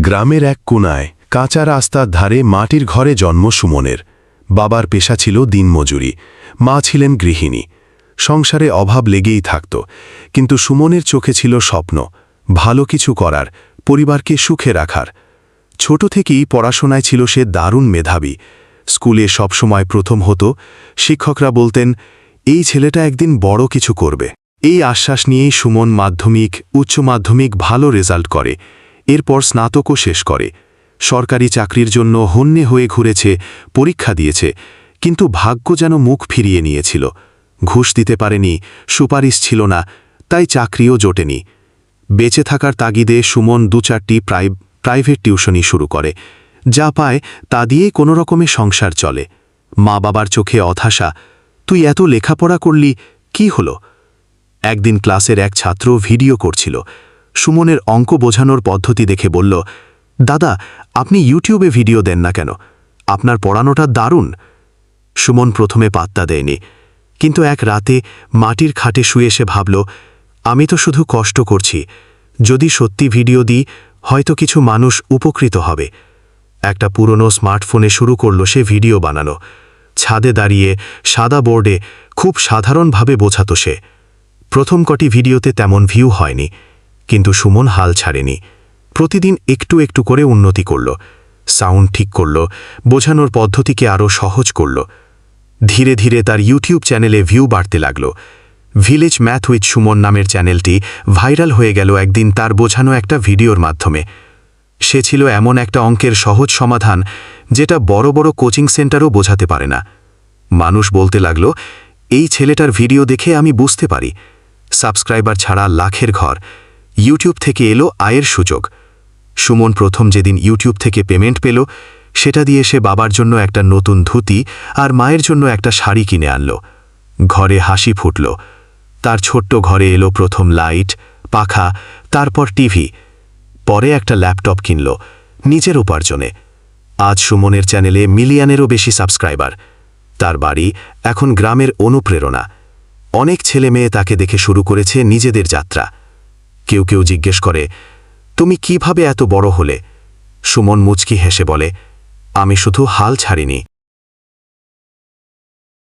গ্রামের এক কোণায় কাঁচা রাস্তার ধারে মাটির ঘরে জন্ম সুমনের। বাবার পেশা ছিল দিনমজুরি, মা ছিলেন গৃহিণী। সংসারে অভাব লেগেই থাকত, কিন্তু সুমনের চোখে ছিল স্বপ্ন, ভালো কিছু করার, পরিবারকে সুখে রাখার। ছোট থেকেই পড়াশোনায় ছিল সে দারুণ মেধাবী। স্কুলে সবসময় প্রথম হতো। শিক্ষকরা বলতেন, এই ছেলেটা একদিন বড় কিছু করবে। এই আশ্বাস নিয়েই সুমন মাধ্যমিক, উচ্চ মাধ্যমিক ভালো রেজাল্ট করে। এরপর স্নাতকও শেষ করে। সরকারি চাকরির জন্য হন্যে হয়ে ঘুরেছে, পরীক্ষা দিয়েছে, কিন্তু ভাগ্য যেন মুখ ফিরিয়ে নিয়েছিল। ঘুষ দিতে পারেনি, সুপারিশ ছিল না, তাই চাকরিও জোটেনি। বেঁচে থাকার তাগিদে সুমন ২-৪টি প্রাইভেট টিউশনি শুরু করে। যা পায় তা দিয়েই কোনো রকমে সংসার চলে। মা বাবার চোখে হতাশা, তুই এত লেখাপড়া করলি, কি হলো? একদিন ক্লাসের এক ছাত্র ভিডিও করছিল। সুমনের অঙ্ক বোঝানোর পদ্ধতি দেখে বলল, দাদা, আপনি ইউটিউবে ভিডিও দেন না কেন? আপনার পড়ানোটা দারুণ। সুমন প্রথমে পাত্তা দেয়নি, কিন্তু এক রাতে মাটির খাটে শুয়ে সে ভাবল, আমি তো শুধু কষ্ট করছি, যদি সত্যি ভিডিও দিই হয়তো কিছু মানুষ উপকৃত হবে। একটা পুরনো স্মার্টফোনে শুরু করল সে ভিডিও বানানো। ছাদে দাঁড়িয়ে সাদা বোর্ডে খুব সাধারণভাবে বোঝাতো সে। প্রথম কটি ভিডিওতে তেমন ভিউ হয়নি, কিন্তু সুমন হাল ছাড়েনি। প্রতিদিন একটু একটু করে উন্নতি করল, সাউন্ড ঠিক করল, বোঝানোর পদ্ধতিকে আরও সহজ করল। ধীরে ধীরে তার ইউটিউব চ্যানেলে ভিউ বাড়তে লাগল। ভিলেজ ম্যাথ উইথ সুমন নামের চ্যানেলটি ভাইরাল হয়ে গেল একদিন তার বোঝানো একটা ভিডিওর মাধ্যমে। সে ছিল এমন একটা অঙ্কের সহজ সমাধান যেটা বড় বড় কোচিং সেন্টারও বোঝাতে পারে না। মানুষ বলতে লাগল, এই ছেলেটার ভিডিও দেখে আমি বুঝতে পারি, সাবস্ক্রাইবার ছাড়া লাখের ঘর। ইউটিউব থেকে এলো আয়ের সুযোগ। সুমন প্রথম যেদিন ইউটিউব থেকে পেমেন্ট পেল, সেটা দিয়ে সে বাবার জন্য একটা নতুন ধুতি আর মায়ের জন্য একটা শাড়ি কিনে আনল। ঘরে হাসি ফুটল। তার ছোট্ট ঘরে এলো প্রথম লাইট, পাখা, তারপর টিভি, পরে একটা ল্যাপটপ কিনল নিজের উপার্জনে। আজ সুমনের চ্যানেলে মিলিয়নেরও বেশি সাবস্ক্রাইবার। তার বাড়ি এখন গ্রামের অনুপ্রেরণা। অনেক ছেলে মেয়ে তাকে দেখে শুরু করেছে নিজেদের যাত্রা। কেউ কেউ জিজ্ঞেস করে, তুমি কিভাবে এত বড় হলে? সুমন মুচকি হেসে বলে, আমি শুধু হাল ছাড়িনি,